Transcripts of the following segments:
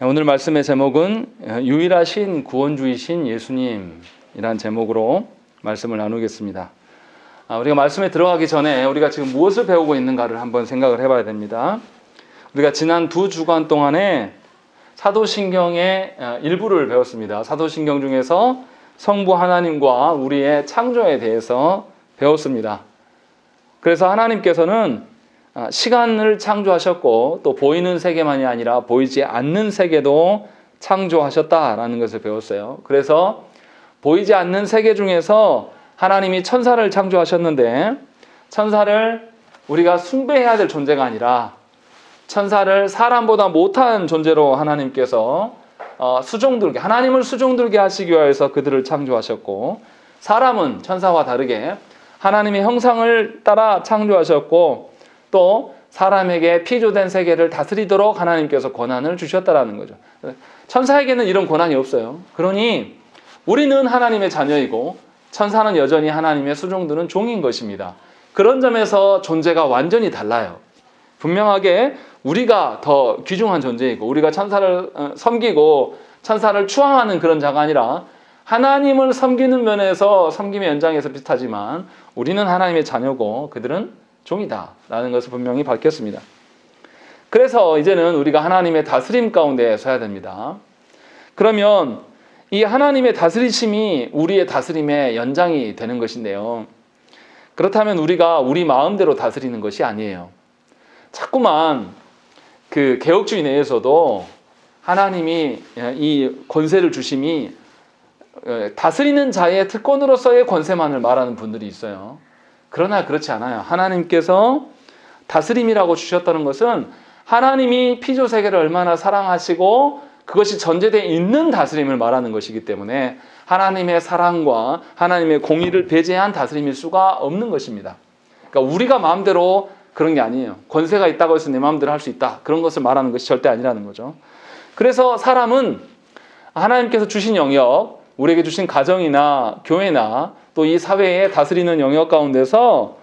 오늘 말씀의 제목은 유일하신 구원주이신 예수님이란 제목으로 말씀을 나누겠습니다. 우리가 말씀에 들어가기 전에 우리가 지금 무엇을 배우고 있는가를 한번 생각을 해봐야 됩니다. 우리가 지난 두 주간 동안에 사도신경의 일부를 배웠습니다. 사도신경 중에서 성부 하나님과 우리의 창조에 대해서 배웠습니다. 그래서 하나님께서는 시간을 창조하셨고 또 보이는 세계만이 아니라 보이지 않는 세계도 창조하셨다라는 것을 배웠어요. 그래서 보이지 않는 세계 중에서 하나님이 천사를 창조하셨는데 천사를 우리가 숭배해야 될 존재가 아니라 천사를 사람보다 못한 존재로 하나님께서 수종들게, 하나님을 수종들게 하시기 위해서 그들을 창조하셨고, 사람은 천사와 다르게 하나님의 형상을 따라 창조하셨고 또 사람에게 피조된 세계를 다스리도록 하나님께서 권한을 주셨다라는 거죠. 천사에게는 이런 권한이 없어요. 그러니 우리는 하나님의 자녀이고 천사는 여전히 하나님의 수종들은 종인 것입니다. 그런 점에서 존재가 완전히 달라요. 분명하게 우리가 더 귀중한 존재이고 우리가 천사를 섬기고 천사를 추앙하는 그런 자가 아니라 하나님을 섬기는 면에서 섬김의 연장에서 비슷하지만 우리는 하나님의 자녀고 그들은 종이다 라는 것을 분명히 밝혔습니다. 그래서 이제는 우리가 하나님의 다스림 가운데 서야 됩니다. 그러면 이 하나님의 다스리심이 우리의 다스림의 연장이 되는 것인데요. 그렇다면 우리가 우리 마음대로 다스리는 것이 아니에요. 자꾸만 그 개혁주의 내에서도 하나님이 이 권세를 주심이 다스리는 자의 특권으로서의 권세만을 말하는 분들이 있어요. 그러나 그렇지 않아요. 하나님께서 다스림이라고 주셨다는 것은 하나님이 피조세계를 얼마나 사랑하시고 그것이 전제되어 있는 다스림을 말하는 것이기 때문에 하나님의 사랑과 하나님의 공의를 배제한 다스림일 수가 없는 것입니다. 그러니까 우리가 마음대로 그런 게 아니에요. 권세가 있다고 해서 내 마음대로 할 수 있다. 그런 것을 말하는 것이 절대 아니라는 거죠. 그래서 사람은 하나님께서 주신 영역, 우리에게 주신 가정이나 교회나 또 이 사회에 다스리는 영역 가운데서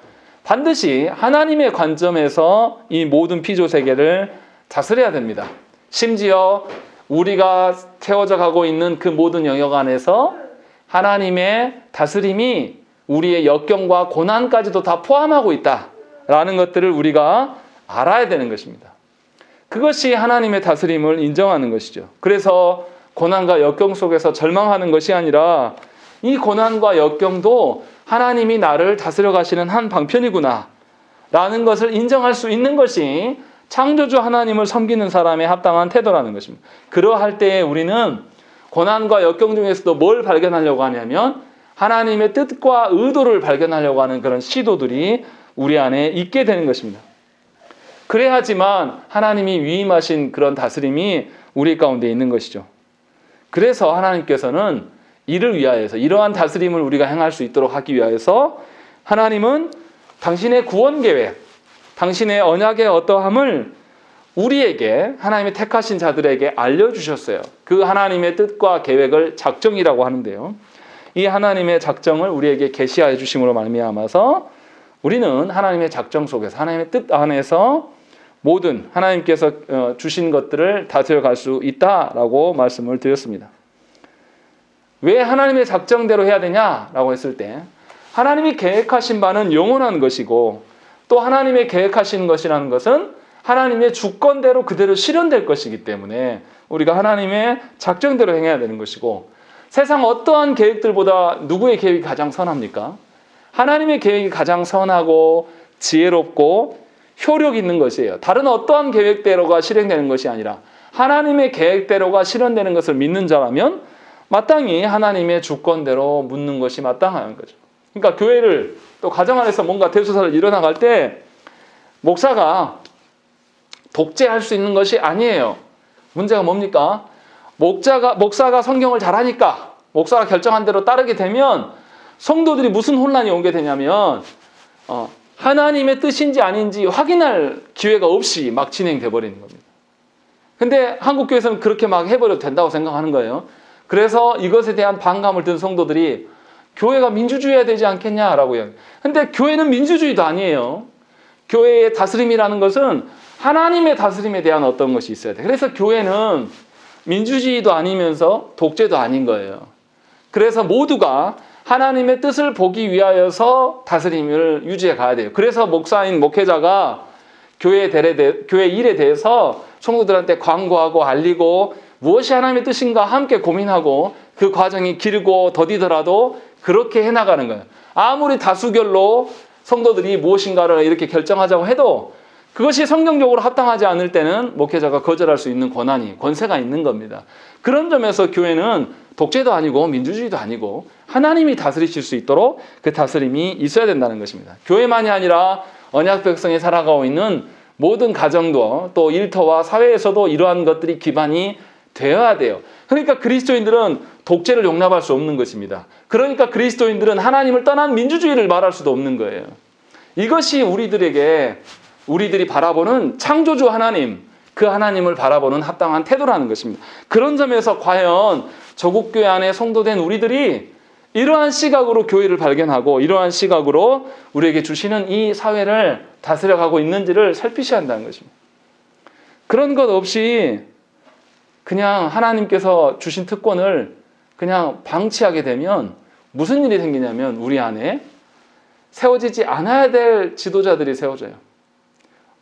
반드시 하나님의 관점에서 이 모든 피조 세계를 다스려야 됩니다. 심지어 우리가 태워져 가고 있는 그 모든 영역 안에서 하나님의 다스림이 우리의 역경과 고난까지도 다 포함하고 있다라는 것들을 우리가 알아야 되는 것입니다. 그것이 하나님의 다스림을 인정하는 것이죠. 그래서 고난과 역경 속에서 절망하는 것이 아니라 이 고난과 역경도 하나님이 나를 다스려 가시는 한 방편이구나 라는 것을 인정할 수 있는 것이 창조주 하나님을 섬기는 사람의 합당한 태도라는 것입니다. 그러할 때에 우리는 고난과 역경 중에서도 뭘 발견하려고 하냐면 하나님의 뜻과 의도를 발견하려고 하는 그런 시도들이 우리 안에 있게 되는 것입니다. 그래야지만 하나님이 위임하신 그런 다스림이 우리 가운데 있는 것이죠. 그래서 하나님께서는 이를 위하여서 이러한 다스림을 우리가 행할 수 있도록 하기 위하여서 하나님은 당신의 구원 계획, 당신의 언약의 어떠함을 우리에게 하나님의 택하신 자들에게 알려주셨어요. 그 하나님의 뜻과 계획을 작정이라고 하는데요. 이 하나님의 작정을 우리에게 계시하여 주심으로 말미암아서 우리는 하나님의 작정 속에서 하나님의 뜻 안에서 모든 하나님께서 주신 것들을 다스려 갈 수 있다라고 말씀을 드렸습니다. 왜 하나님의 작정대로 해야 되냐라고 했을 때 하나님이 계획하신 바는 영원한 것이고 또 하나님의 계획하시는 것이라는 것은 하나님의 주권대로 그대로 실현될 것이기 때문에 우리가 하나님의 작정대로 행해야 되는 것이고 세상 어떠한 계획들보다 누구의 계획이 가장 선합니까? 하나님의 계획이 가장 선하고 지혜롭고 효력 있는 것이에요. 다른 어떠한 계획대로가 실행되는 것이 아니라 하나님의 계획대로가 실현되는 것을 믿는 자라면 마땅히 하나님의 주권대로 묻는 것이 마땅한 거죠. 그러니까 교회를 또 가정 안에서 뭔가 대소사를 이뤄나갈 때 목사가 독재할 수 있는 것이 아니에요. 문제가 뭡니까? 목사가 성경을 잘하니까 목사가 결정한 대로 따르게 되면 성도들이 무슨 혼란이 오게 되냐면 하나님의 뜻인지 아닌지 확인할 기회가 없이 막 진행돼 버리는 겁니다. 근데 한국교회에서는 그렇게 막 해버려도 된다고 생각하는 거예요. 그래서 이것에 대한 반감을 든 성도들이 교회가 민주주의해야 되지 않겠냐라고 해요. 근데 교회는 민주주의도 아니에요. 교회의 다스림이라는 것은 하나님의 다스림에 대한 어떤 것이 있어야 돼. 그래서 교회는 민주주의도 아니면서 독재도 아닌 거예요. 그래서 모두가 하나님의 뜻을 보기 위하여서 다스림을 유지해 가야 돼요. 그래서 목사인 목회자가 교회 일에 대해서 성도들한테 광고하고 알리고 무엇이 하나님의 뜻인가 함께 고민하고 그 과정이 길고 더디더라도 그렇게 해나가는 거예요. 아무리 다수결로 성도들이 무엇인가를 이렇게 결정하자고 해도 그것이 성경적으로 합당하지 않을 때는 목회자가 거절할 수 있는 권세가 있는 겁니다. 그런 점에서 교회는 독재도 아니고 민주주의도 아니고 하나님이 다스리실 수 있도록 그 다스림이 있어야 된다는 것입니다. 교회만이 아니라 언약 백성이 살아가고 있는 모든 가정도 또 일터와 사회에서도 이러한 것들이 기반이 되어야 돼요. 그러니까 그리스도인들은 독재를 용납할 수 없는 것입니다. 그러니까 그리스도인들은 하나님을 떠난 민주주의를 말할 수도 없는 거예요. 이것이 우리들이 바라보는 창조주 하나님, 그 하나님을 바라보는 합당한 태도라는 것입니다. 그런 점에서 과연 조국교회 안에 성도된 우리들이 이러한 시각으로 교회를 발견하고 이러한 시각으로 우리에게 주시는 이 사회를 다스려가고 있는지를 살피셔야 한다는 것입니다. 그런 것 없이 그냥 하나님께서 주신 특권을 그냥 방치하게 되면 무슨 일이 생기냐면 우리 안에 세워지지 않아야 될 지도자들이 세워져요.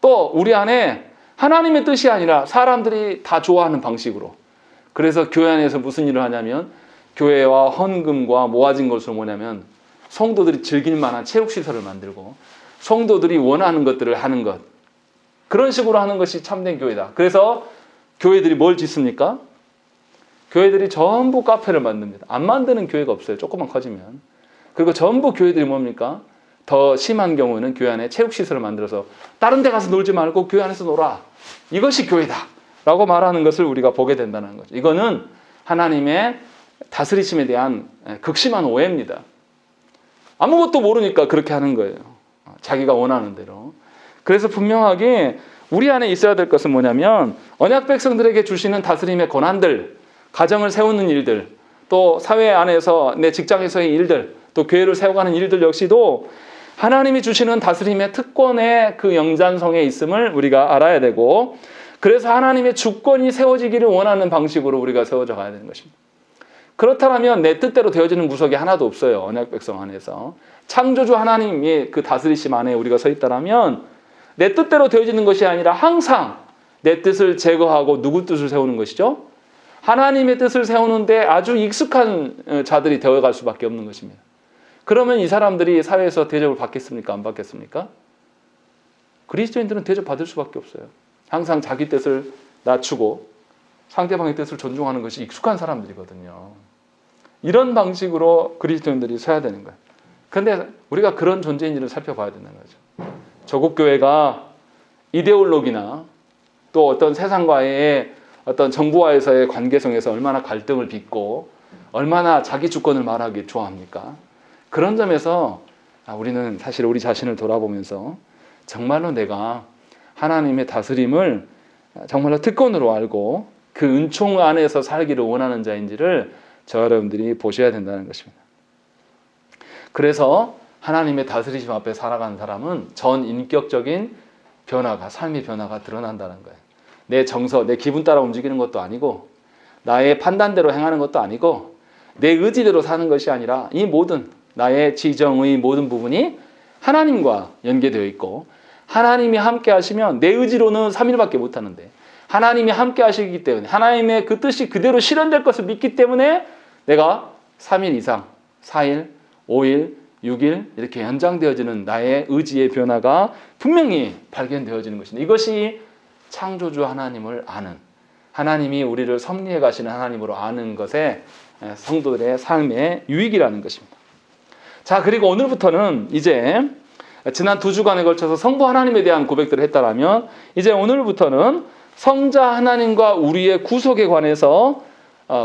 또 우리 안에 하나님의 뜻이 아니라 사람들이 다 좋아하는 방식으로. 그래서 교회 안에서 무슨 일을 하냐면 교회와 헌금과 모아진 것으로 뭐냐면 성도들이 즐길 만한 체육시설을 만들고 성도들이 원하는 것들을 하는 것. 그런 식으로 하는 것이 참된 교회다. 그래서 교회들이 뭘 짓습니까? 교회들이 전부 카페를 만듭니다. 안 만드는 교회가 없어요. 조금만 커지면. 그리고 전부 교회들이 뭡니까? 더 심한 경우는 교회 안에 체육시설을 만들어서 다른 데 가서 놀지 말고 교회 안에서 놀아. 이것이 교회다. 라고 말하는 것을 우리가 보게 된다는 거죠. 이거는 하나님의 다스리심에 대한 극심한 오해입니다. 아무것도 모르니까 그렇게 하는 거예요. 자기가 원하는 대로. 그래서 분명하게 우리 안에 있어야 될 것은 뭐냐면 언약 백성들에게 주시는 다스림의 권한들, 가정을 세우는 일들, 또 사회 안에서 내 직장에서의 일들, 또 교회를 세워가는 일들 역시도 하나님이 주시는 다스림의 특권의 그 영장성에 있음을 우리가 알아야 되고, 그래서 하나님의 주권이 세워지기를 원하는 방식으로 우리가 세워져 가야 되는 것입니다. 그렇다면 내 뜻대로 되어지는 구석이 하나도 없어요. 언약 백성 안에서. 창조주 하나님의 그 다스리심 안에 우리가 서 있다면 내 뜻대로 되어지는 것이 아니라 항상 내 뜻을 제거하고 누구 뜻을 세우는 것이죠? 하나님의 뜻을 세우는데 아주 익숙한 자들이 되어갈 수밖에 없는 것입니다. 그러면 이 사람들이 사회에서 대접을 받겠습니까? 안 받겠습니까? 그리스도인들은 대접받을 수밖에 없어요. 항상 자기 뜻을 낮추고 상대방의 뜻을 존중하는 것이 익숙한 사람들이거든요. 이런 방식으로 그리스도인들이 서야 되는 거예요. 그런데 우리가 그런 존재인지를 살펴봐야 된다는 거죠. 조국교회가 이데올로기나 또 어떤 세상과의 어떤 정부와에서의 관계성에서 얼마나 갈등을 빚고 얼마나 자기 주권을 말하기 좋아합니까? 그런 점에서 우리는 사실 우리 자신을 돌아보면서 정말로 내가 하나님의 다스림을 정말로 특권으로 알고 그 은총 안에서 살기를 원하는 자인지를 저 여러분들이 보셔야 된다는 것입니다. 그래서 하나님의 다스리심 앞에 살아가는 사람은 전 인격적인 변화가, 삶의 변화가 드러난다는 거예요. 내 정서, 내 기분 따라 움직이는 것도 아니고 나의 판단대로 행하는 것도 아니고 내 의지대로 사는 것이 아니라 이 모든 나의 지정의 모든 부분이 하나님과 연계되어 있고 하나님이 함께 하시면 내 의지로는 3일밖에 못하는데 하나님이 함께 하시기 때문에 하나님의 그 뜻이 그대로 실현될 것을 믿기 때문에 내가 3일 이상, 4일, 5일, 6일 이렇게 연장되어지는 나의 의지의 변화가 분명히 발견되어지는 것입니다. 이것이 창조주 하나님을 아는, 하나님이 우리를 섭리해 가시는 하나님으로 아는 것에 성도들의 삶의 유익이라는 것입니다. 자, 그리고 오늘부터는 이제 지난 2주간에 걸쳐서 성부 하나님에 대한 고백들을 했다라면 이제 오늘부터는 성자 하나님과 우리의 구속에 관해서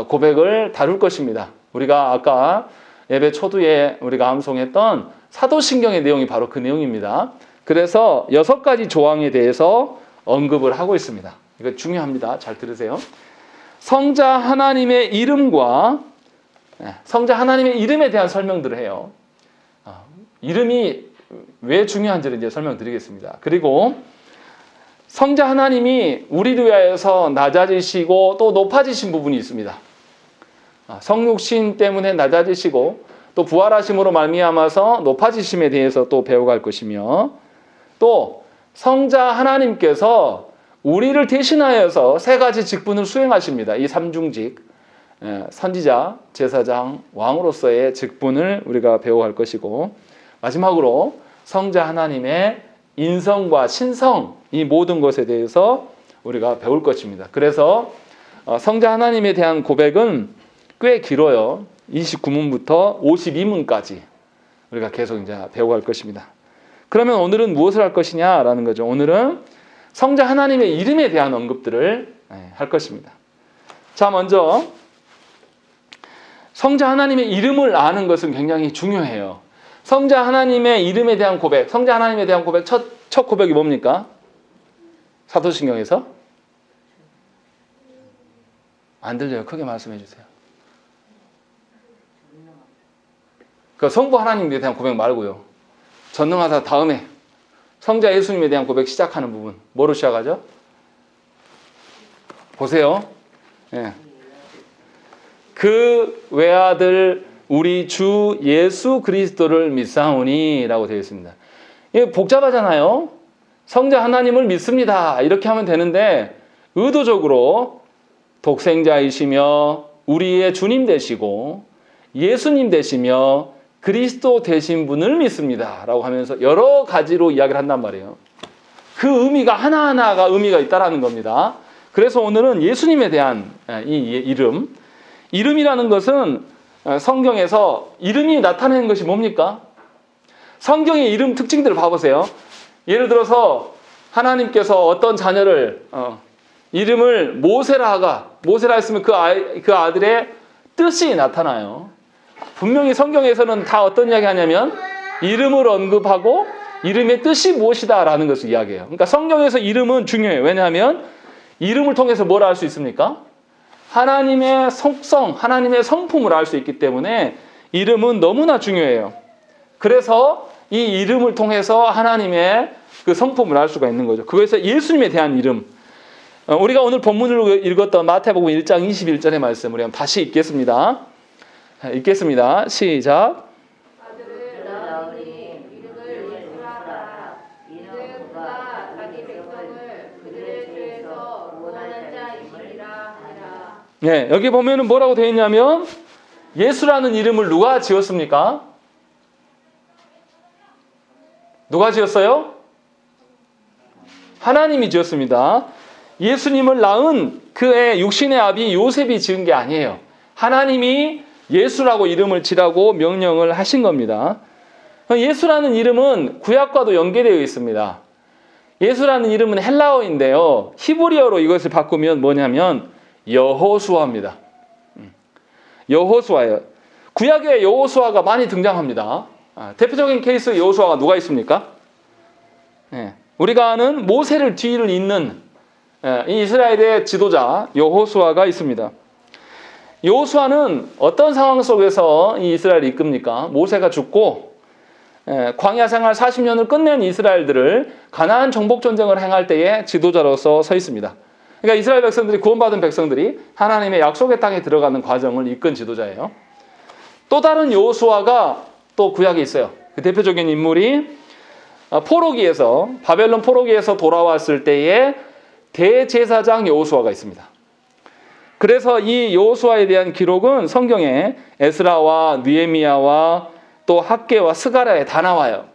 고백을 다룰 것입니다. 우리가 아까 예배 초두에 우리가 암송했던 사도신경의 내용이 바로 그 내용입니다. 그래서 6가지 조항에 대해서 언급을 하고 있습니다. 이거 중요합니다. 잘 들으세요. 성자 하나님의 이름과 성자 하나님의 이름에 대한 설명들을 해요. 이름이 왜 중요한지를 이제 설명드리겠습니다. 그리고 성자 하나님이 우리를 위하여서 낮아지시고 또 높아지신 부분이 있습니다. 성육신 때문에 낮아지시고 또 부활하심으로 말미암아서 높아지심에 대해서 또 배워갈 것이며, 또 성자 하나님께서 우리를 대신하여서 세 가지 직분을 수행하십니다. 이 삼중직, 선지자, 제사장, 왕으로서의 직분을 우리가 배워갈 것이고, 마지막으로 성자 하나님의 인성과 신성, 이 모든 것에 대해서 우리가 배울 것입니다. 그래서 성자 하나님에 대한 고백은 꽤 길어요. 29문부터 52문까지 우리가 계속 이제 배워갈 것입니다. 그러면 오늘은 무엇을 할 것이냐라는 거죠. 오늘은 성자 하나님의 이름에 대한 언급들을 할 것입니다. 자, 먼저 성자 하나님의 이름을 아는 것은 굉장히 중요해요. 성자 하나님의 이름에 대한 고백, 성자 하나님에 대한 고백, 첫 고백이 뭡니까? 사도신경에서? 안 들려요. 크게 말씀해 주세요. 그 성부 하나님에 대한 고백 말고요. 전능하사 다음에 성자 예수님에 대한 고백 시작하는 부분, 뭐로 시작하죠? 보세요. 예. 그 외아들 우리 주 예수 그리스도를 믿사오니 라고 되어 있습니다. 이게 복잡하잖아요. 성자 하나님을 믿습니다, 이렇게 하면 되는데 의도적으로 독생자이시며 우리의 주님 되시고 예수님 되시며 그리스도 되신 분을 믿습니다 라고 하면서 여러 가지로 이야기를 한단 말이에요. 그 의미가 하나하나가 의미가 있다는 겁니다. 그래서 오늘은 예수님에 대한 이 이름이라는 것은 성경에서 이름이 나타내는 것이 뭡니까? 성경의 이름 특징들을 봐보세요. 예를 들어서 하나님께서 어떤 자녀를 이름을 모세라 하가, 모세라 했으면 그 아들의 뜻이 나타나요. 분명히 성경에서는 다 어떤 이야기 하냐면 이름을 언급하고 이름의 뜻이 무엇이다 라는 것을 이야기해요. 그러니까 성경에서 이름은 중요해요. 왜냐하면 이름을 통해서 뭘 알 수 있습니까? 하나님의 속성, 하나님의 성품을 알 수 있기 때문에 이름은 너무나 중요해요. 그래서 이 이름을 통해서 하나님의 그 성품을 알 수가 있는 거죠. 그것에서 예수님에 대한 이름, 우리가 오늘 본문으로 읽었던 마태복음 1장 21절의 말씀 우리 한번 다시 읽겠습니다. 시작. 아들을 낳으니 이름을 예수라 하라. 이는 그가 자기 백성을 그들의 죄에서 구원하는 자이시리라 하라. 네, 여기 보면은 뭐라고 되어 있냐면 예수라는 이름을 누가 지었습니까? 누가 지었어요? 하나님이 지었습니다. 예수님을 낳은 그의 육신의 아비 요셉이 지은 게 아니에요. 하나님이 예수라고 이름을 지라고 명령을 하신 겁니다. 예수라는 이름은 구약과도 연계되어 있습니다. 예수라는 이름은 헬라어인데요. 히브리어로 이것을 바꾸면 뭐냐면 여호수아입니다. 여호수아예요. 구약에 여호수아가 많이 등장합니다. 대표적인 케이스 여호수아가 누가 있습니까? 우리가 아는 모세를 뒤를 잇는 이 이스라엘의 지도자 여호수아가 있습니다. 여호수아는 어떤 상황 속에서 이 이스라엘을 이끕니까? 모세가 죽고 광야 생활 40년을 끝낸 이스라엘들을 가나안 정복 전쟁을 행할 때의 지도자로서 서 있습니다. 그러니까 이스라엘 백성들이, 구원받은 백성들이 하나님의 약속의 땅에 들어가는 과정을 이끈 지도자예요. 또 다른 여호수아가 또 구약에 있어요. 그 대표적인 인물이 포로기에서, 바벨론 포로기에서 돌아왔을 때의 대제사장 여호수아가 있습니다. 그래서 이 여호수아에 대한 기록은 성경에 에스라와 느헤미야와 또 학개와 스가랴에 다 나와요.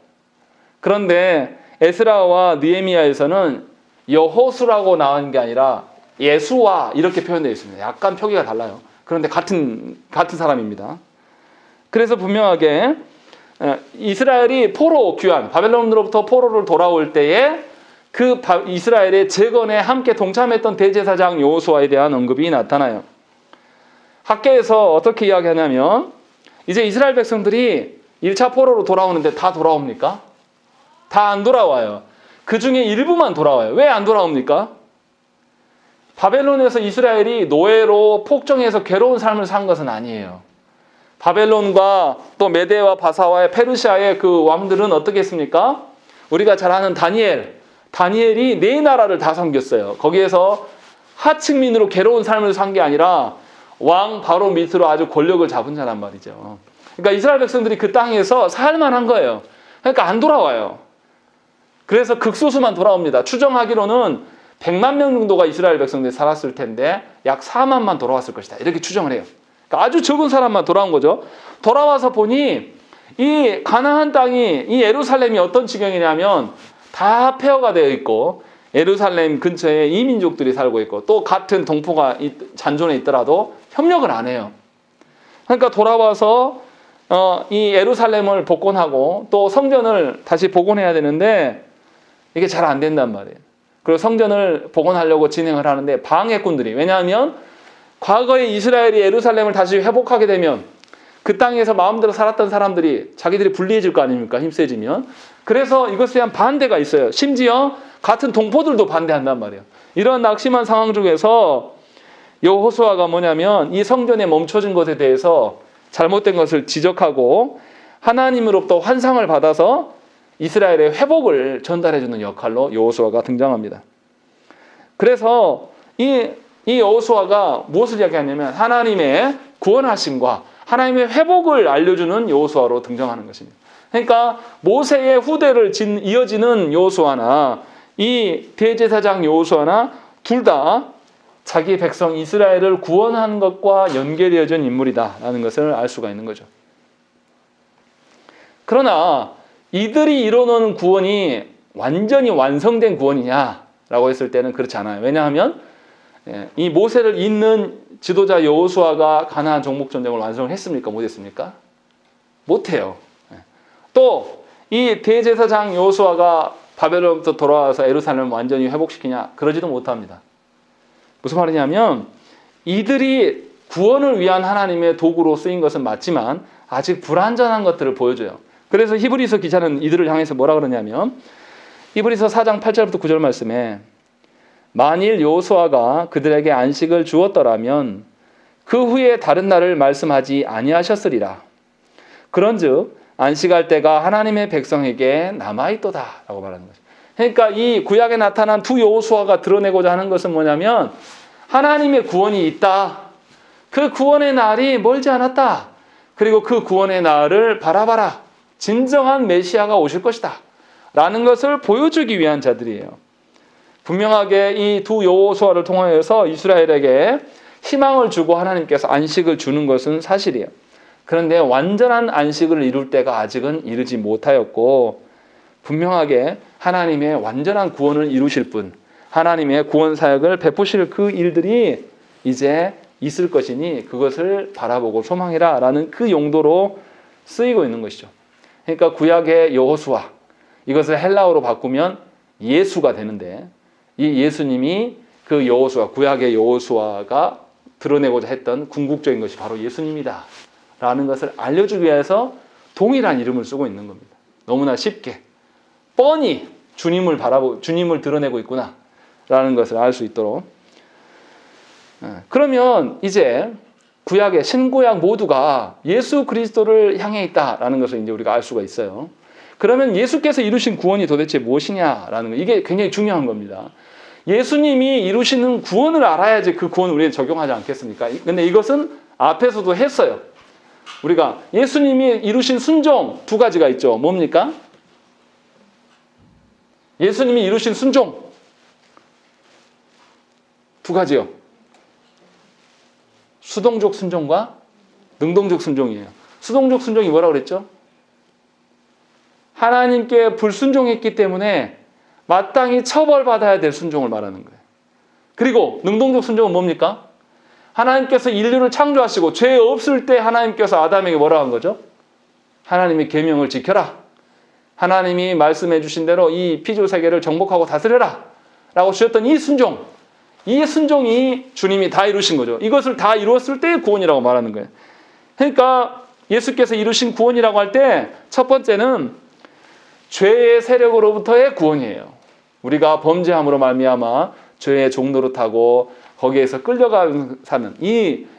그런데 에스라와 느헤미야에서는 여호수라고 나온 게 아니라 예수와 이렇게 표현되어 있습니다. 약간 표기가 달라요. 그런데 같은 사람입니다. 그래서 분명하게 이스라엘이 포로 귀환, 바벨론으로부터 포로를 돌아올 때에 그 이스라엘의 재건에 함께 동참했던 대제사장 여호수아에 대한 언급이 나타나요. 학개에서 어떻게 이야기하냐면 이제 이스라엘 백성들이 1차 포로로 돌아오는데 다 돌아옵니까? 다 안 돌아와요. 그 중에 일부만 돌아와요. 왜 안 돌아옵니까? 바벨론에서 이스라엘이 노예로 폭정해서 괴로운 삶을 산 것은 아니에요. 바벨론과 또 메데와 바사와의 페르시아의 그 왕들은 어떻게 했습니까? 우리가 잘 아는 다니엘이 네 나라를 다 섬겼어요. 거기에서 하층민으로 괴로운 삶을 산 게 아니라 왕 바로 밑으로 아주 권력을 잡은 자란 말이죠. 그러니까 이스라엘 백성들이 그 땅에서 살만한 거예요. 그러니까 안 돌아와요. 그래서 극소수만 돌아옵니다. 추정하기로는 100만 명 정도가 이스라엘 백성들이 살았을 텐데 약 4만만 돌아왔을 것이다. 이렇게 추정을 해요. 그러니까 아주 적은 사람만 돌아온 거죠. 돌아와서 보니 이 가나안 땅이, 이 예루살렘이 어떤 지경이냐면 다 폐허가 되어 있고 예루살렘 근처에 이민족들이 살고 있고 또 같은 동포가 잔존해 있더라도 협력을 안 해요. 그러니까 돌아와서 이 예루살렘을 복원하고 또 성전을 다시 복원해야 되는데 이게 잘 안 된단 말이에요. 그리고 성전을 복원하려고 진행을 하는데 방해꾼들이, 왜냐하면 과거에 이스라엘이 예루살렘을 다시 회복하게 되면 그 땅에서 마음대로 살았던 사람들이 자기들이 불리해질 거 아닙니까? 힘세지면. 그래서 이것에 대한 반대가 있어요. 심지어 같은 동포들도 반대한단 말이에요. 이런 낙심한 상황 중에서 여호수아가 뭐냐면 이 성전에 멈춰진 것에 대해서 잘못된 것을 지적하고 하나님으로부터 환상을 받아서 이스라엘의 회복을 전달해주는 역할로 여호수아가 등장합니다. 그래서 이 여호수아가 무엇을 이야기하냐면 하나님의 구원하심과 하나님의 회복을 알려주는 여호수아로 등장하는 것입니다. 그러니까 모세의 후대를 이어지는 여호수아나 이 대제사장 여호수아나 둘 다 자기 백성 이스라엘을 구원한 것과 연결되어진 인물이다라는 것을 알 수가 있는 거죠. 그러나 이들이 이뤄놓은 구원이 완전히 완성된 구원이냐라고 했을 때는 그렇지 않아요. 왜냐하면 이 모세를 잇는 지도자 여호수아가 가나안 정복 전쟁을 완성을 했습니까? 못했습니까? 못해요. 또 이 대제사장 여호수아가 바벨론부터 돌아와서 예루살렘을 완전히 회복시키냐? 그러지도 못합니다. 무슨 말이냐면 이들이 구원을 위한 하나님의 도구로 쓰인 것은 맞지만 아직 불완전한 것들을 보여줘요. 그래서 히브리서 기자는 이들을 향해서 뭐라 그러냐면 히브리서 4장 8절부터 9절 말씀에 만일 여호수아가 그들에게 안식을 주었더라면 그 후에 다른 날을 말씀하지 아니하셨으리라. 그런즉 안식할 때가 하나님의 백성에게 남아있도다 라고 말하는 거죠. 그러니까 이 구약에 나타난 두 여호수아가 드러내고자 하는 것은 뭐냐면 하나님의 구원이 있다. 그 구원의 날이 멀지 않았다. 그리고 그 구원의 날을 바라봐라. 진정한 메시아가 오실 것이다. 라는 것을 보여주기 위한 자들이에요. 분명하게 이 두 여호수아를 통하여서 이스라엘에게 희망을 주고 하나님께서 안식을 주는 것은 사실이에요. 그런데 완전한 안식을 이룰 때가 아직은 이르지 못하였고 분명하게 하나님의 완전한 구원을 이루실 분, 하나님의 구원 사역을 베푸실 그 일들이 이제 있을 것이니 그것을 바라보고 소망해라 라는 그 용도로 쓰이고 있는 것이죠. 그러니까 구약의 여호수아, 이것을 헬라어로 바꾸면 예수가 되는데 이 예수님이 그 여호수아, 구약의 여호수아가 드러내고자 했던 궁극적인 것이 바로 예수님이다 라는 것을 알려주기 위해서 동일한 이름을 쓰고 있는 겁니다. 너무나 쉽게 뻔히 주님을 드러내고 있구나 라는 것을 알 수 있도록. 그러면 이제 구약의 신구약 모두가 예수 그리스도를 향해 있다라는 것을 이제 우리가 알 수가 있어요. 그러면 예수께서 이루신 구원이 도대체 무엇이냐라는 거, 이게 굉장히 중요한 겁니다. 예수님이 이루시는 구원을 알아야지 그 구원을 우리는 적용하지 않겠습니까? 근데 이것은 앞에서도 했어요. 우리가 예수님이 이루신 순종 두 가지가 있죠. 뭡니까? 예수님이 이루신 순종 두 가지요. 수동적 순종과 능동적 순종이에요. 수동적 순종이 뭐라고 그랬죠? 하나님께 불순종했기 때문에 마땅히 처벌받아야 될 순종을 말하는 거예요. 그리고 능동적 순종은 뭡니까? 하나님께서 인류를 창조하시고 죄 없을 때 하나님께서 아담에게 뭐라고 한 거죠? 하나님의 계명을 지켜라. 하나님이 말씀해 주신 대로 이 피조 세계를 정복하고 다스려라 라고 주셨던 이 순종이 주님이 다 이루신 거죠. 이것을 다 이루었을 때의 구원이라고 말하는 거예요. 그러니까 예수께서 이루신 구원이라고 할 때 첫 번째는 죄의 세력으로부터의 구원이에요. 우리가 범죄함으로 말미암아 죄의 종노릇하고 거기에서 끌려가 사는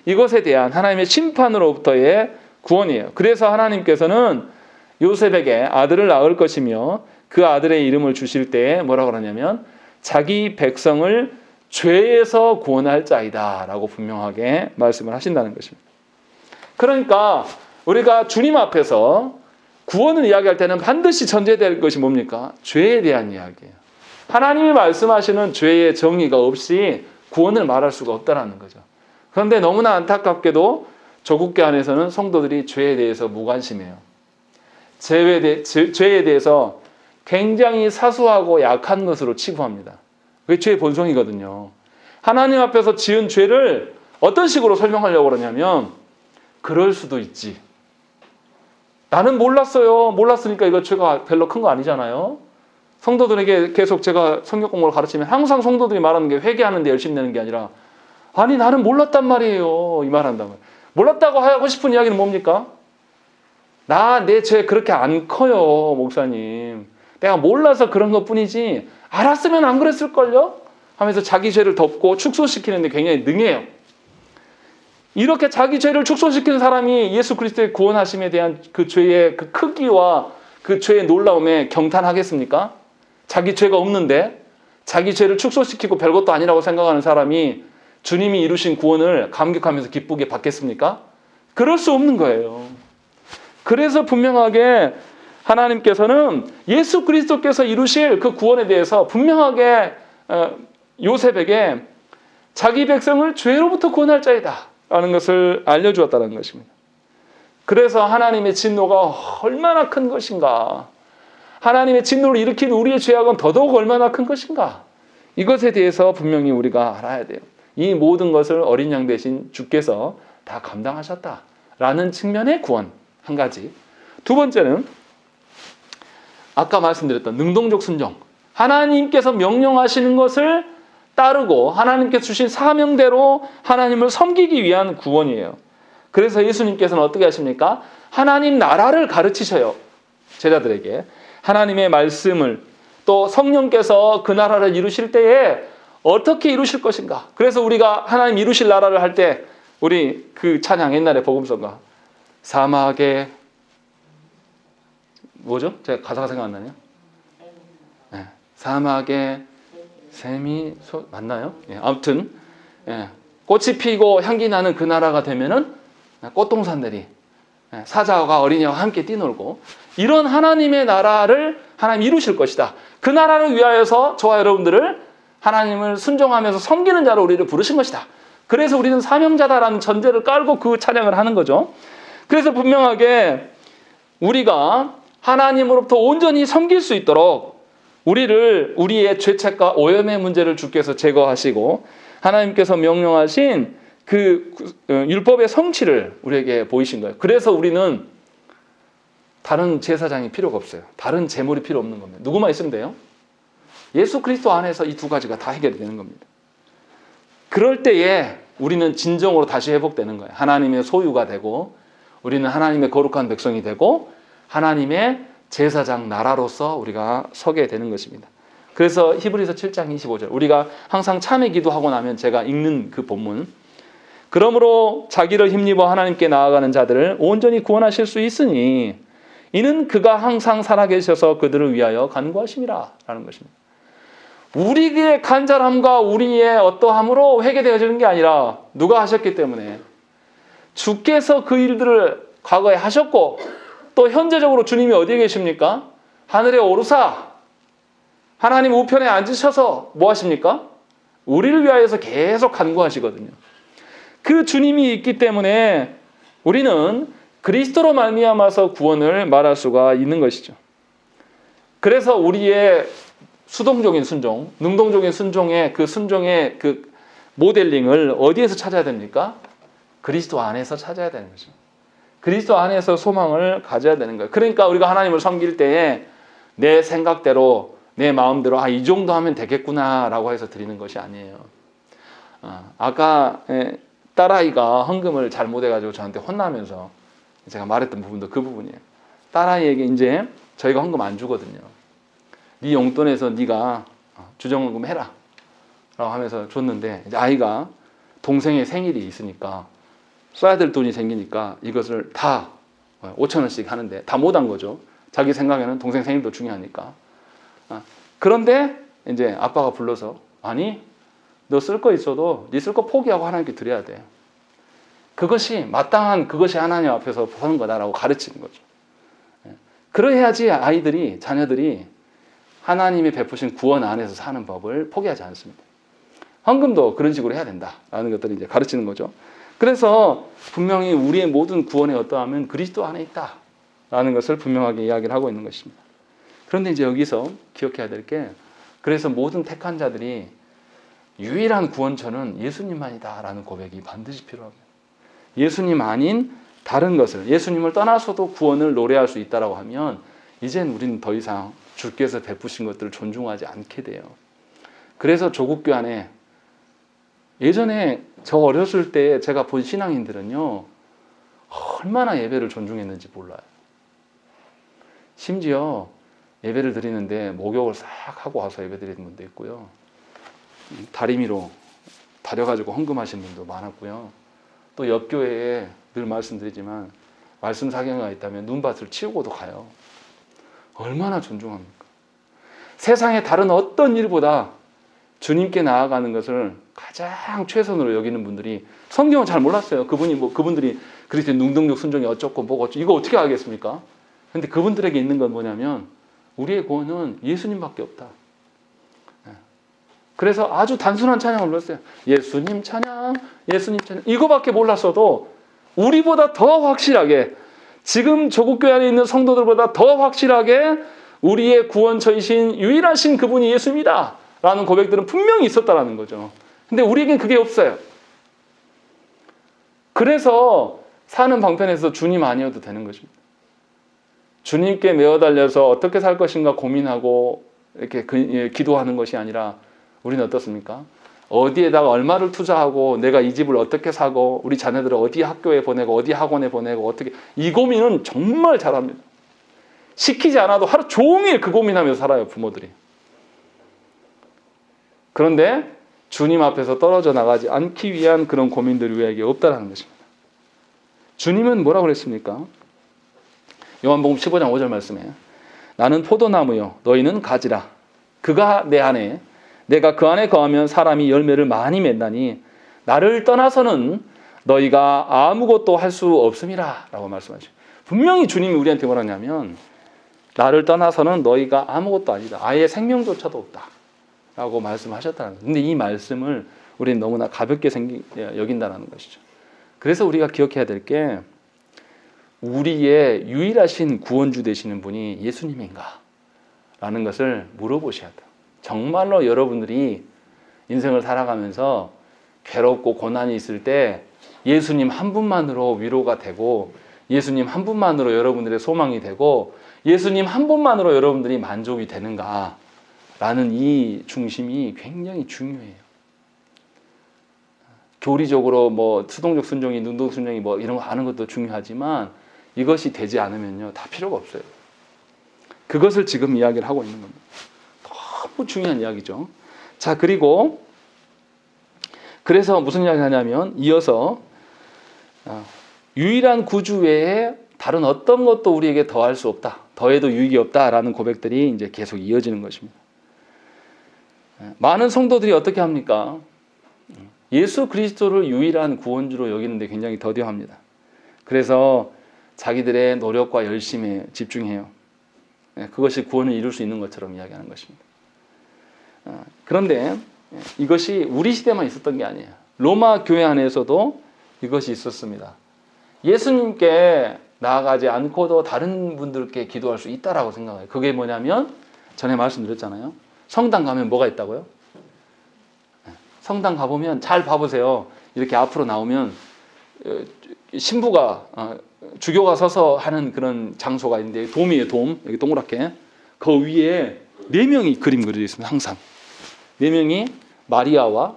이것에 대한 하나님의 심판으로부터의 구원이에요. 그래서 하나님께서는 요셉에게 아들을 낳을 것이며 그 아들의 이름을 주실 때에 뭐라고 그러냐면 자기 백성을 죄에서 구원할 자이다 라고 분명하게 말씀을 하신다는 것입니다. 그러니까 우리가 주님 앞에서 구원을 이야기할 때는 반드시 전제될 것이 뭡니까? 죄에 대한 이야기예요. 하나님이 말씀하시는 죄의 정의가 없이 구원을 말할 수가 없다는 거죠. 그런데 너무나 안타깝게도 조국교 안에서는 성도들이 죄에 대해서 무관심해요. 죄에 대해서 굉장히 사소하고 약한 것으로 치부합니다. 그게 죄의 본성이거든요. 하나님 앞에서 지은 죄를 어떤 식으로 설명하려고 그러냐면 그럴 수도 있지. 나는 몰랐어요. 몰랐으니까 이거 죄가 별로 큰 거 아니잖아요. 성도들에게 계속 제가 성경 공부를 가르치면 항상 성도들이 말하는 게 회개하는데 열심히 내는 게 아니라 아니 나는 몰랐단 말이에요. 이 말 한다면. 몰랐다고 하고 싶은 이야기는 뭡니까? 내 죄 그렇게 안 커요, 목사님. 내가 몰라서 그런 것뿐이지 알았으면 안 그랬을걸요? 하면서 자기 죄를 덮고 축소시키는데 굉장히 능해요. 이렇게 자기 죄를 축소시키는 사람이 예수 그리스도의 구원하심에 대한 그 죄의 그 크기와 그 죄의 놀라움에 경탄하겠습니까? 자기 죄가 없는데 자기 죄를 축소시키고 별것도 아니라고 생각하는 사람이 주님이 이루신 구원을 감격하면서 기쁘게 받겠습니까? 그럴 수 없는 거예요. 그래서 분명하게 하나님께서는 예수 그리스도께서 이루실 그 구원에 대해서 분명하게 요셉에게 자기 백성을 죄로부터 구원할 자이다 라는 것을 알려주었다는 것입니다. 그래서 하나님의 진노가 얼마나 큰 것인가, 하나님의 진노를 일으킨 우리의 죄악은 더더욱 얼마나 큰 것인가, 이것에 대해서 분명히 우리가 알아야 돼요. 이 모든 것을 어린 양 대신 주께서 다 감당하셨다라는 측면의 구원 한 가지. 두 번째는 아까 말씀드렸던 능동적 순종. 하나님께서 명령하시는 것을 따르고 하나님께서 주신 사명대로 하나님을 섬기기 위한 구원이에요. 그래서 예수님께서는 어떻게 하십니까? 하나님 나라를 가르치셔요. 제자들에게. 하나님의 말씀을, 또 성령께서 그 나라를 이루실 때에 어떻게 이루실 것인가. 그래서 우리가 하나님 이루실 나라를 할 때 우리 그 찬양 옛날에 복음서가 사막에 뭐죠? 제가 가사가 생각 안 나네요. 네. 사막에 샘이 맞나요? 예, 아무튼 꽃이 피고 향기 나는 그 나라가 되면은 꽃동산들이 사자와 어린이와 함께 뛰놀고 이런 하나님의 나라를 하나님 이루실 것이다. 그 나라를 위하여서 저와 여러분들을 하나님을 순종하면서 섬기는 자로 우리를 부르신 것이다. 그래서 우리는 사명자다라는 전제를 깔고 그 찬양을 하는 거죠. 그래서 분명하게 우리가 하나님으로부터 온전히 섬길 수 있도록 우리의 죄책과 오염의 문제를 주께서 제거하시고 하나님께서 명령하신 그 율법의 성취를 우리에게 보이신 거예요. 그래서 우리는 다른 제사장이 필요가 없어요. 다른 제물이 필요 없는 겁니다. 누구만 있으면 돼요? 예수 그리스도 안에서 이 두 가지가 다 해결이 되는 겁니다. 그럴 때에 우리는 진정으로 다시 회복되는 거예요. 하나님의 소유가 되고 우리는 하나님의 거룩한 백성이 되고 하나님의 제사장 나라로서 우리가 서게 되는 것입니다. 그래서 히브리서 7장 25절 우리가 항상 참회 기도하고 나면 제가 읽는 그 본문, 그러므로 자기를 힘입어 하나님께 나아가는 자들을 온전히 구원하실 수 있으니 이는 그가 항상 살아계셔서 그들을 위하여 간구하심이라 라는 것입니다. 우리의 간절함과 우리의 어떠함으로 회개되어지는 게 아니라 누가 하셨기 때문에 주께서 그 일들을 과거에 하셨고 또 현재적으로 주님이 어디에 계십니까? 하늘에 오르사 하나님 우편에 앉으셔서 뭐 하십니까? 우리를 위하여서 계속 간구하시거든요. 그 주님이 있기 때문에 우리는 그리스도로 말미암아서 구원을 말할 수가 있는 것이죠. 그래서 우리의 수동적인 순종, 능동적인 순종의 그 모델링을 어디에서 찾아야 됩니까? 그리스도 안에서 찾아야 되는 거죠. 그리스도 안에서 소망을 가져야 되는 거예요. 그러니까 우리가 하나님을 섬길 때에 내 생각대로, 내 마음대로 이 정도 하면 되겠구나라고 해서 드리는 것이 아니에요. 아까 딸아이가 헌금을 잘못해가지고 저한테 혼나면서 제가 말했던 부분도 그 부분이에요. 딸아이에게 이제 저희가 헌금 안 주거든요. 네 용돈에서 네가 주정헌금 해라 라고 하면서 줬는데 이제 아이가 동생의 생일이 있으니까 써야 될 돈이 생기니까 이것을 다 5,000원씩 하는데 다 못한 거죠. 자기 생각에는 동생 생일도 중요하니까. 그런데 이제 아빠가 불러서 아니 너 쓸 거 있어도 네 쓸 거 포기하고 하나님께 드려야 돼. 그것이 마땅한 그것이 하나님 앞에서 서는 거다라고 가르치는 거죠. 그래야지 아이들이 자녀들이 하나님이 베푸신 구원 안에서 사는 법을 포기하지 않습니다. 헌금도 그런 식으로 해야 된다라는 것들을 이제 가르치는 거죠. 그래서 분명히 우리의 모든 구원의 어떠함은 그리스도 안에 있다라는 것을 분명하게 이야기를 하고 있는 것입니다. 그런데 이제 여기서 기억해야 될 게 그래서 모든 택한 자들이 유일한 구원처는 예수님만이다라는 고백이 반드시 필요합니다. 예수님 아닌 다른 것을 예수님을 떠나서도 구원을 노래할 수 있다라고 하면 이젠 우리는 더 이상 주께서 베푸신 것들을 존중하지 않게 돼요. 그래서 조국 교환에 예전에 저 어렸을 때 제가 본 신앙인들은요 얼마나 예배를 존중했는지 몰라요. 심지어 예배를 드리는데 목욕을 싹 하고 와서 예배 드리는 분도 있고요. 다리미로 다려가지고 헌금하시는 분도 많았고요. 또 옆 교회에 늘 말씀드리지만 말씀 사경회가 있다면 눈밭을 치우고도 가요. 얼마나 존중합니까? 세상의 다른 어떤 일보다 주님께 나아가는 것을 가장 최선으로 여기는 분들이 성경은 잘 몰랐어요. 그분들이 그리스도의 능동적 순종이 어쩌고 뭐고 이거 어떻게 알겠습니까? 근데 그분들에게 있는 건 뭐냐면 우리의 구원은 예수님밖에 없다. 그래서 아주 단순한 찬양을 불렀어요. 예수님 찬양, 예수님 찬양. 이거밖에 몰랐어도 우리보다 더 확실하게 지금 조국교회 안에 있는 성도들보다 더 확실하게 우리의 구원처이신 유일하신 그분이 예수입니다. 라는 고백들은 분명히 있었다라는 거죠. 근데 우리에겐 그게 없어요. 그래서 사는 방편에서 주님 아니어도 되는 것입니다. 주님께 매어 달려서 어떻게 살 것인가 고민하고 이렇게 기도하는 것이 아니라 우리는 어떻습니까? 어디에다가 얼마를 투자하고 내가 이 집을 어떻게 사고 우리 자녀들을 어디 학교에 보내고 어디 학원에 보내고 어떻게 이 고민은 정말 잘합니다. 시키지 않아도 하루 종일 그 고민하면서 살아요, 부모들이. 그런데 주님 앞에서 떨어져 나가지 않기 위한 그런 고민들이 우리에게 없다라는 것입니다. 주님은 뭐라고 그랬습니까? 요한복음 15장 5절 말씀에 나는 포도나무요 너희는 가지라. 그가 내 안에 내가 그 안에 거하면 사람이 열매를 많이 맺나니 나를 떠나서는 너희가 아무것도 할 수 없음이라 라고 말씀하시죠. 분명히 주님이 우리한테 뭐라냐면 나를 떠나서는 너희가 아무것도 아니다. 아예 생명조차도 없다 라고 말씀하셨다는 거예요. 근데 이 말씀을 우리는 너무나 가볍게 여긴다는 것이죠. 그래서 우리가 기억해야 될 게 우리의 유일하신 구원주 되시는 분이 예수님인가? 라는 것을 물어보셔야 돼요. 정말로 여러분들이 인생을 살아가면서 괴롭고 고난이 있을 때 예수님 한 분만으로 위로가 되고 예수님 한 분만으로 여러분들의 소망이 되고 예수님 한 분만으로 여러분들이 만족이 되는가? 라는 이 중심이 굉장히 중요해요. 교리적으로 뭐 수동적 순종이 능동 순종이 뭐 이런 거 아는 것도 중요하지만 이것이 되지 않으면요 다 필요가 없어요. 그것을 지금 이야기를 하고 있는 겁니다. 너무 중요한 이야기죠. 자, 그리고 그래서 무슨 이야기를 하냐면 이어서 유일한 구주 외에 다른 어떤 것도 우리에게 더할 수 없다. 더해도 유익이 없다라는 고백들이 이제 계속 이어지는 것입니다. 많은 성도들이 어떻게 합니까? 예수 그리스도를 유일한 구원주로 여기는데 굉장히 더뎌합니다. 그래서 자기들의 노력과 열심에 집중해요. 그것이 구원을 이룰 수 있는 것처럼 이야기하는 것입니다. 그런데 이것이 우리 시대만 있었던 게 아니에요. 로마 교회 안에서도 이것이 있었습니다. 예수님께 나아가지 않고도 다른 분들께 기도할 수 있다라고 생각해요. 그게 뭐냐면 전에 말씀드렸잖아요. 성당 가면 뭐가 있다고요? 성당 가보면 잘 봐보세요. 이렇게 앞으로 나오면 신부가 주교가 서서 하는 그런 장소가 있는데 돔이에요. 돔. 여기 동그랗게. 그 위에 4명이 그림 그려져 있습니다. 항상 4명이 마리아와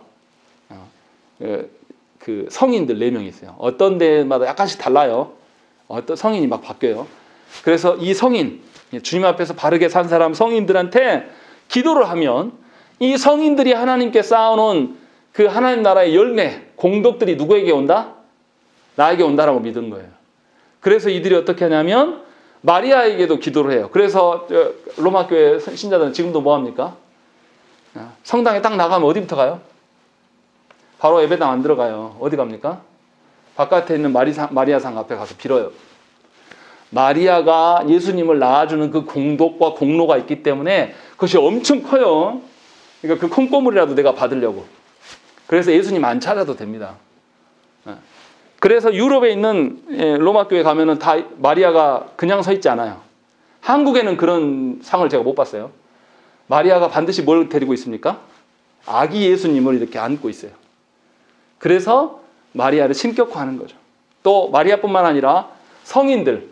그 성인들 4명이 있어요. 어떤 데마다 약간씩 달라요. 어떤 성인이 막 바뀌어요. 그래서 이 성인, 주님 앞에서 바르게 산 사람 성인들한테 기도를 하면 이 성인들이 하나님께 쌓아놓은 그 하나님 나라의 열매, 공덕들이 누구에게 온다? 나에게 온다라고 믿은 거예요. 그래서 이들이 어떻게 하냐면 마리아에게도 기도를 해요. 그래서 로마 교회 신자들은 지금도 뭐 합니까? 성당에 딱 나가면 어디부터 가요? 바로 예배당 안 들어가요. 어디 갑니까? 바깥에 있는 마리아상 앞에 가서 빌어요. 마리아가 예수님을 낳아주는 그 공덕과 공로가 있기 때문에 그것이 엄청 커요. 그러니까 그 콩고물이라도 내가 받으려고. 그래서 예수님 안 찾아도 됩니다. 그래서 유럽에 있는 로마 교회 가면은 다 마리아가 그냥 서 있지 않아요. 한국에는 그런 상을 제가 못 봤어요. 마리아가 반드시 뭘 데리고 있습니까? 아기 예수님을 이렇게 안고 있어요. 그래서 마리아를 신격화하는 거죠. 또 마리아뿐만 아니라 성인들.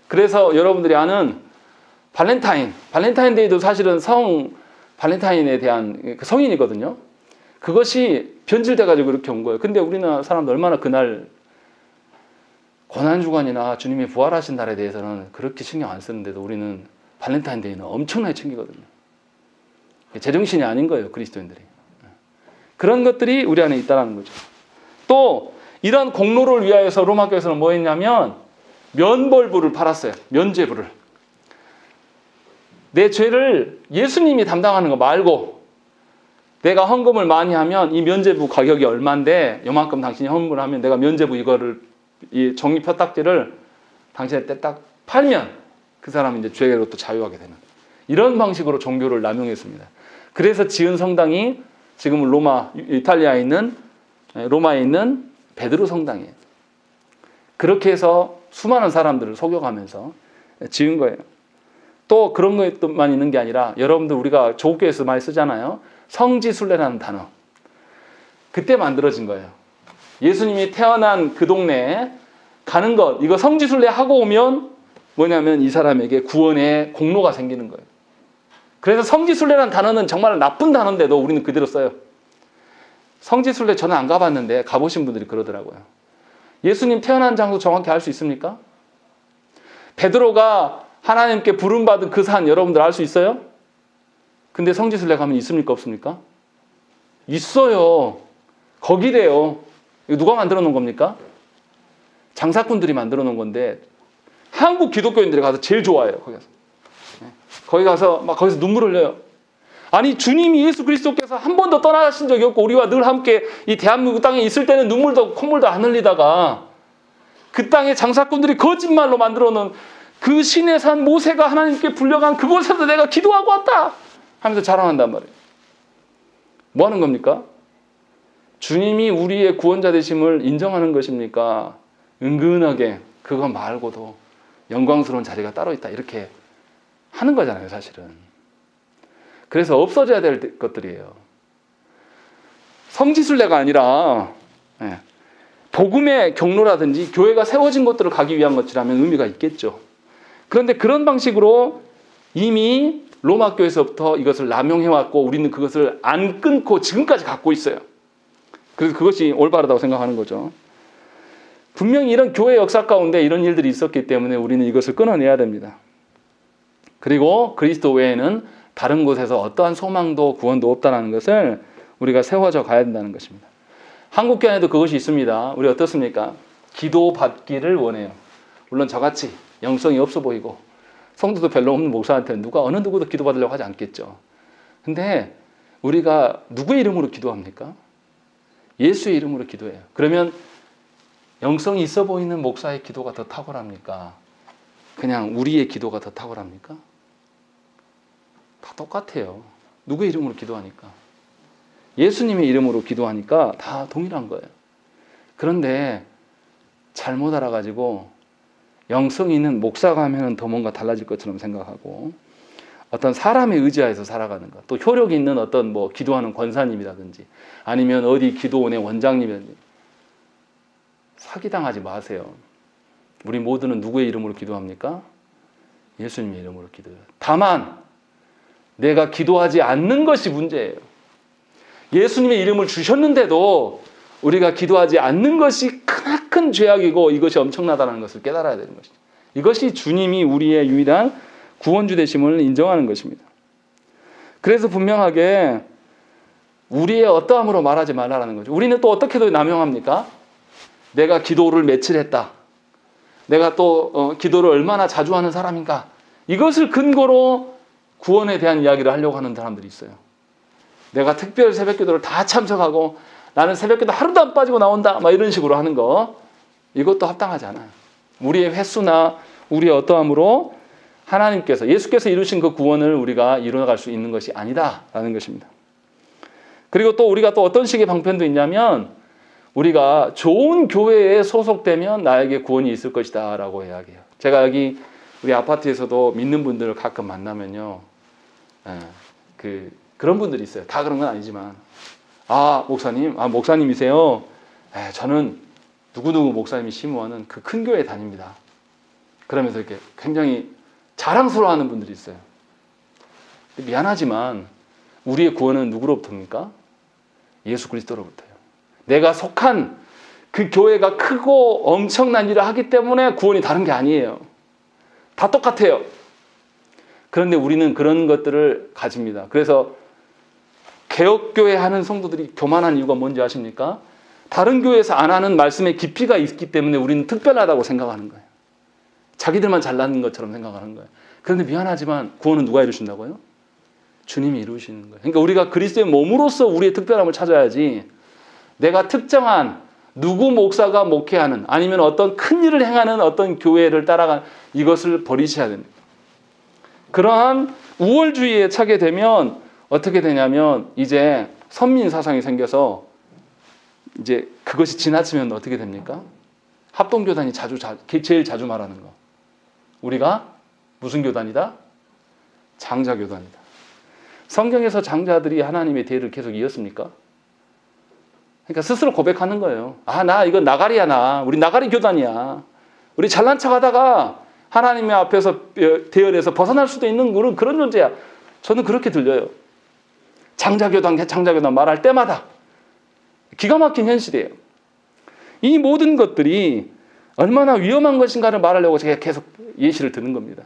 그래서 여러분들이 아는 발렌타인데이도 사실은 발렌타인에 대한 그 성인이거든요. 그것이 변질돼가지고 이렇게 온 거예요. 근데 우리나라 사람들 얼마나 그날 고난주간이나 주님이 부활하신 날에 대해서는 그렇게 신경 안 쓰는데도 우리는 발렌타인데이는 엄청나게 챙기거든요. 제정신이 아닌 거예요, 그리스도인들이. 그런 것들이 우리 안에 있다는 거죠. 또 이런 공로를 위하여서 로마 교회에서는 뭐 했냐면 면벌부를 팔았어요. 면죄부를. 내 죄를 예수님이 담당하는 거 말고 내가 헌금을 많이 하면 이 면죄부 가격이 얼마인데 요만큼 당신이 헌금을 하면 내가 면죄부 이거를 이 종이 표딱지를 당신한테 딱 팔면 그 사람은 이제 죄로부터 자유하게 되는 이런 방식으로 종교를 남용했습니다. 그래서 지은 성당이 지금은 이탈리아에 있는 로마에 있는 베드로 성당이에요. 그렇게 해서 수많은 사람들을 속여가면서 지은 거예요. 또 그런 것만 있는 게 아니라 여러분들 우리가 조국교회에서 많이 쓰잖아요. 성지순례라는 단어. 그때 만들어진 거예요. 예수님이 태어난 그 동네에 가는 것, 이거 성지순례 하고 오면 뭐냐면 이 사람에게 구원의 공로가 생기는 거예요. 그래서 성지순례라는 단어는 정말 나쁜 단어인데도 우리는 그대로 써요. 성지순례 저는 안 가봤는데 가보신 분들이 그러더라고요. 예수님 태어난 장소 정확히 알 수 있습니까? 베드로가 하나님께 부름받은 그 산 여러분들 알 수 있어요? 근데 성지순례 가면 있습니까? 없습니까? 있어요. 거기래요. 이거 누가 만들어 놓은 겁니까? 장사꾼들이 만들어 놓은 건데 한국 기독교인들이 가서 제일 좋아해요. 거기 가서 막 거기서 눈물 흘려요. 아니 주님이 예수 그리스도께서 한 번도 떠나신 적이 없고 우리와 늘 함께 이 대한민국 땅에 있을 때는 눈물도 콧물도 안 흘리다가 그 땅에 장사꾼들이 거짓말로 만들어 놓은 그 신의 산 모세가 하나님께 불려간 그곳에서 내가 기도하고 왔다 하면서 자랑한단 말이에요. 뭐 하는 겁니까? 주님이 우리의 구원자 되심을 인정하는 것입니까? 은근하게 그거 말고도 영광스러운 자리가 따로 있다 이렇게 하는 거잖아요, 사실은. 그래서 없어져야 될 것들이에요. 성지순례가 아니라 복음의 경로라든지 교회가 세워진 것들을 가기 위한 것이라면 의미가 있겠죠. 그런데 그런 방식으로 이미 로마 교회에서부터 이것을 남용해왔고 우리는 그것을 안 끊고 지금까지 갖고 있어요. 그래서 그것이 올바르다고 생각하는 거죠. 분명히 이런 교회 역사 가운데 이런 일들이 있었기 때문에 우리는 이것을 끊어내야 됩니다. 그리고 그리스도 외에는 다른 곳에서 어떠한 소망도 구원도 없다는 것을 우리가 세워져 가야 된다는 것입니다. 한국교회에도 그것이 있습니다. 우리 어떻습니까? 기도받기를 원해요. 물론 저같이 영성이 없어 보이고 성도도 별로 없는 목사한테는 어느 누구도 기도받으려고 하지 않겠죠. 근데 우리가 누구의 이름으로 기도합니까? 예수의 이름으로 기도해요. 그러면 영성이 있어 보이는 목사의 기도가 더 탁월합니까? 그냥 우리의 기도가 더 탁월합니까? 다 똑같아요. 누구의 이름으로 기도하니까? 예수님의 이름으로 기도하니까 다 동일한 거예요. 그런데 잘못 알아가지고 영성 있는 목사가 하면 더 뭔가 달라질 것처럼 생각하고 어떤 사람에 의지하여서 살아가는 것, 또 효력 있는 어떤 뭐 기도하는 권사님이라든지 아니면 어디 기도원의 원장님이라든지 사기당하지 마세요. 우리 모두는 누구의 이름으로 기도합니까? 예수님의 이름으로 기도해요. 다만 내가 기도하지 않는 것이 문제예요. 예수님의 이름을 주셨는데도 우리가 기도하지 않는 것이 크나큰 죄악이고 이것이 엄청나다는 것을 깨달아야 되는 것이죠. 이것이 주님이 우리의 유일한 구원주 되심을 인정하는 것입니다. 그래서 분명하게 우리의 어떠함으로 말하지 말라는 거죠. 우리는 또 어떻게도 남용합니까? 내가 기도를 며칠 했다. 내가 또 기도를 얼마나 자주 하는 사람인가, 이것을 근거로 구원에 대한 이야기를 하려고 하는 사람들이 있어요. 내가 특별 새벽기도를 다 참석하고 나는 새벽기도 하루도 안 빠지고 나온다, 막 이런 식으로 하는 거, 이것도 합당하지 않아요. 우리의 횟수나 우리의 어떠함으로 하나님께서, 예수께서 이루신 그 구원을 우리가 이뤄갈 수 있는 것이 아니다라는 것입니다. 그리고 또 우리가 또 어떤 식의 방편도 있냐면, 우리가 좋은 교회에 소속되면 나에게 구원이 있을 것이다 라고 이야기해요. 제가 여기 우리 아파트에서도 믿는 분들을 가끔 만나면요, 그런 분들이 있어요. 다 그런 건 아니지만, 목사님이세요? 저는 누구누구 목사님이 심호하는 그 큰 교회에 다닙니다. 그러면서 이렇게 굉장히 자랑스러워하는 분들이 있어요. 미안하지만 우리의 구원은 누구로부터입니까? 예수 그리스도로부터예요. 내가 속한 그 교회가 크고 엄청난 일을 하기 때문에 구원이 다른 게 아니에요. 다 똑같아요. 그런데 우리는 그런 것들을 가집니다. 그래서 개혁교회 하는 성도들이 교만한 이유가 뭔지 아십니까? 다른 교회에서 안 하는 말씀의 깊이가 있기 때문에 우리는 특별하다고 생각하는 거예요. 자기들만 잘나는 것처럼 생각하는 거예요. 그런데 미안하지만 구원은 누가 이루신다고요? 주님이 이루시는 거예요. 그러니까 우리가 그리스도의 몸으로서 우리의 특별함을 찾아야지, 내가 특정한 누구 목사가 목회하는, 아니면 어떤 큰 일을 행하는 어떤 교회를 따라간, 이것을 버리셔야 됩니다. 그러한 우월주의에 차게 되면 어떻게 되냐면, 이제 선민 사상이 생겨서 이제 그것이 지나치면 어떻게 됩니까? 합동교단이 제일 자주 말하는 거. 우리가 무슨 교단이다? 장자교단이다. 성경에서 장자들이 하나님의 대를 계속 이었습니까? 그러니까 스스로 고백하는 거예요. 나 이건 나가리야, 우리 나가리 교단이야. 우리 잘난 척 하다가 하나님의 앞에서 대열에서 벗어날 수도 있는 그런 존재야. 저는 그렇게 들려요. 장자교단 말할 때마다. 기가 막힌 현실이에요. 이 모든 것들이 얼마나 위험한 것인가를 말하려고 제가 계속 예시를 드는 겁니다.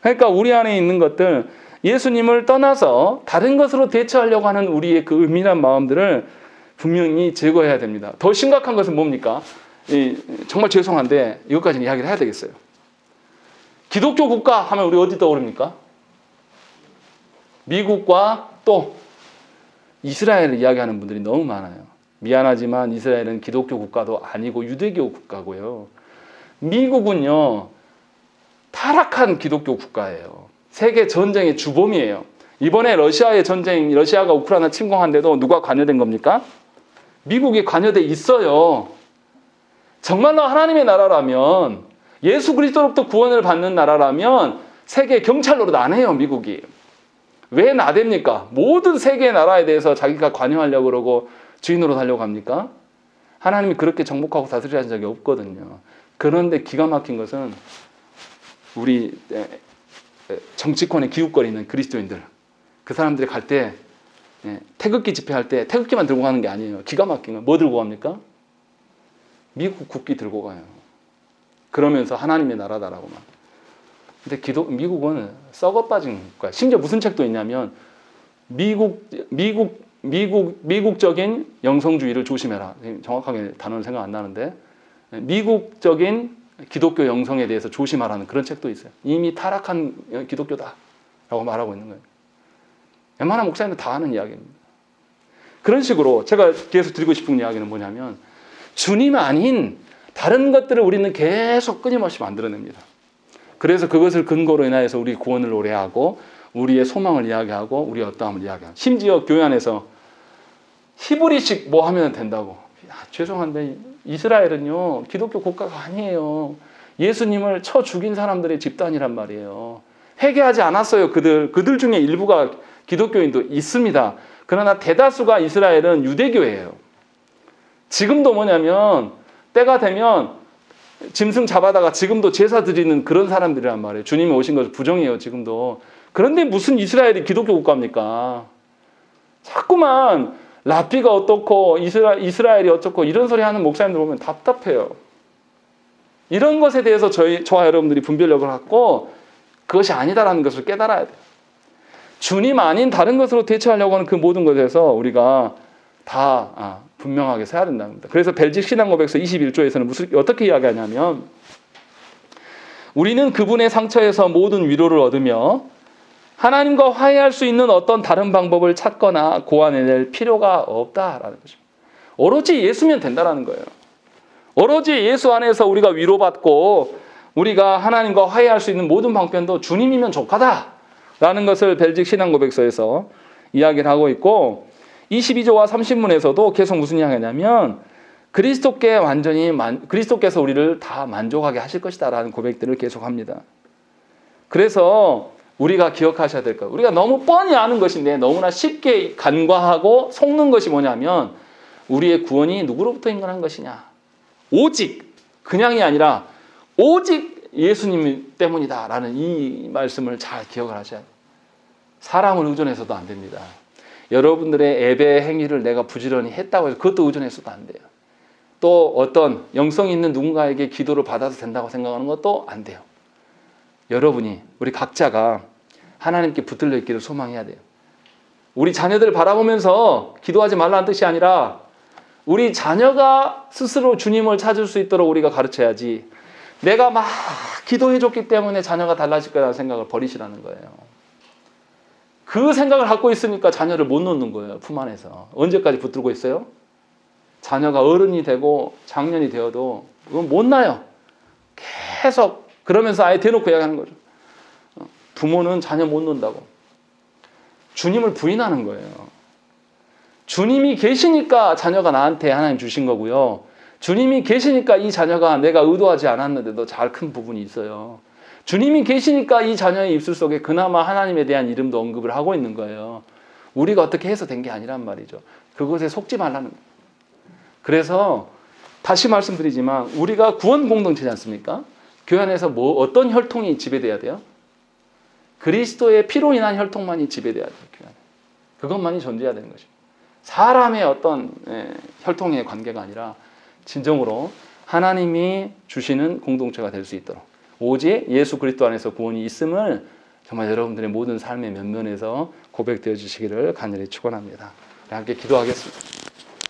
그러니까 우리 안에 있는 것들, 예수님을 떠나서 다른 것으로 대처하려고 하는 우리의 그 은밀한 마음들을 분명히 제거해야 됩니다. 더 심각한 것은 뭡니까? 정말 죄송한데 이것까지는 이야기를 해야 되겠어요. 기독교 국가 하면 우리 어디 떠오릅니까? 미국과 또 이스라엘을 이야기하는 분들이 너무 많아요. 미안하지만 이스라엘은 기독교 국가도 아니고 유대교 국가고요. 미국은요, 타락한 기독교 국가예요. 세계 전쟁의 주범이에요. 이번에 러시아의 전쟁, 러시아가 우크라이나 침공한데도 누가 관여된 겁니까? 미국이 관여돼 있어요. 정말로 하나님의 나라라면, 예수 그리스도로부터 구원을 받는 나라라면 세계 경찰 노릇 안 해요, 미국이. 왜 나댑니까? 모든 세계의 나라에 대해서 자기가 관여하려고 그러고 주인 노릇 하려고 합니까? 하나님이 그렇게 정복하고 다스리는 적이 없거든요. 그런데 기가 막힌 것은 우리 정치권에 기웃거리는 그리스도인들, 그 사람들이 갈 때, 태극기 집회할 때 태극기만 들고 가는 게 아니에요. 기가 막힌 거. 뭐 들고 갑니까? 미국 국기 들고 가요. 그러면서 하나님의 나라다라고만. 근데 미국은 썩어 빠진 국가. 심지어 무슨 책도 있냐면, 미국적인 영성주의를 조심해라. 정확하게 단어는 생각 안 나는데, 미국적인 기독교 영성에 대해서 조심하라는 그런 책도 있어요. 이미 타락한 기독교다라고 말하고 있는 거예요. 웬만한 목사님은 다 아는 이야기입니다. 그런 식으로 제가 계속 드리고 싶은 이야기는 뭐냐면, 주님 아닌 다른 것들을 우리는 계속 끊임없이 만들어냅니다. 그래서 그것을 근거로 인하여서 우리 구원을 노래하고 우리의 소망을 이야기하고 우리의 어떠함을 이야기하고, 심지어 교회 안에서 히브리식 뭐 하면 된다고. 죄송한데 이스라엘은요, 기독교 국가가 아니에요. 예수님을 쳐 죽인 사람들의 집단이란 말이에요. 회개하지 않았어요. 그들 중에 일부가 기독교인도 있습니다. 그러나 대다수가 이스라엘은 유대교예요. 지금도 뭐냐면 때가 되면 짐승 잡아다가 지금도 제사 드리는 그런 사람들이란 말이에요. 주님이 오신 것을 부정해요, 지금도. 그런데 무슨 이스라엘이 기독교 국가입니까? 자꾸만 라피가 어떻고 이스라엘이 어떻고 이런 소리 하는 목사님들 보면 답답해요. 이런 것에 대해서 저와 여러분들이 분별력을 갖고 그것이 아니다라는 것을 깨달아야 돼요. 주님 아닌 다른 것으로 대처하려고 하는 그 모든 것에서 우리가 다 분명하게 서야 된다는 겁니다. 그래서 벨직 신앙고백서 21조에서는 어떻게 이야기하냐면, 우리는 그분의 상처에서 모든 위로를 얻으며 하나님과 화해할 수 있는 어떤 다른 방법을 찾거나 고안해낼 필요가 없다라는 것입니다. 오로지 예수면 된다라는 거예요. 오로지 예수 안에서 우리가 위로받고 우리가 하나님과 화해할 수 있는 모든 방편도 주님이면 족하다라는 것을 벨직 신앙고백서에서 이야기를 하고 있고, 22조와 30문에서도 계속 무슨 이야기냐면 그리스도께서 우리를 다 만족하게 하실 것이다라는 고백들을 계속합니다. 그래서 우리가 기억하셔야 될 것, 우리가 너무 뻔히 아는 것인데 너무나 쉽게 간과하고 속는 것이 뭐냐면 우리의 구원이 누구로부터 인간한 것이냐, 오직, 그냥이 아니라 오직 예수님 때문이다라는 이 말씀을 잘 기억을 하셔야 돼요. 사람을 의존해서도 안 됩니다. 여러분들의 예배 행위를 내가 부지런히 했다고 해서 그것도 의존해서도 안 돼요. 또 어떤 영성이 있는 누군가에게 기도를 받아도 된다고 생각하는 것도 안 돼요. 여러분이, 우리 각자가 하나님께 붙들려 있기를 소망해야 돼요. 우리 자녀들을 바라보면서 기도하지 말라는 뜻이 아니라 우리 자녀가 스스로 주님을 찾을 수 있도록 우리가 가르쳐야지, 내가 막 기도해줬기 때문에 자녀가 달라질 거라는 생각을 버리시라는 거예요. 그 생각을 갖고 있으니까 자녀를 못 놓는 거예요. 품 안에서. 언제까지 붙들고 있어요? 자녀가 어른이 되고 장년이 되어도 그건 못 나요. 계속 그러면서 아예 대놓고 이야기하는 거죠. 부모는 자녀 못 놓는다고. 주님을 부인하는 거예요. 주님이 계시니까 자녀가 나한테 하나님 주신 거고요. 주님이 계시니까 이 자녀가 내가 의도하지 않았는데도 잘 큰 부분이 있어요. 주님이 계시니까 이 자녀의 입술 속에 그나마 하나님에 대한 이름도 언급을 하고 있는 거예요. 우리가 어떻게 해서 된 게 아니란 말이죠. 그것에 속지 말라는 거예요. 그래서 다시 말씀드리지만 우리가 구원 공동체지 않습니까? 교회 안에서 어떤 혈통이 지배돼야 돼요? 그리스도의 피로 인한 혈통만이 지배돼야 돼요. 교회 안에. 그것만이 존재해야 되는 것입니다. 사람의 어떤 혈통의 관계가 아니라 진정으로 하나님이 주시는 공동체가 될 수 있도록 오직 예수 그리스도 안에서 구원이 있음을 정말 여러분들의 모든 삶의 면면에서 고백되어 주시기를 간절히 축원합니다. 함께 기도하겠습니다.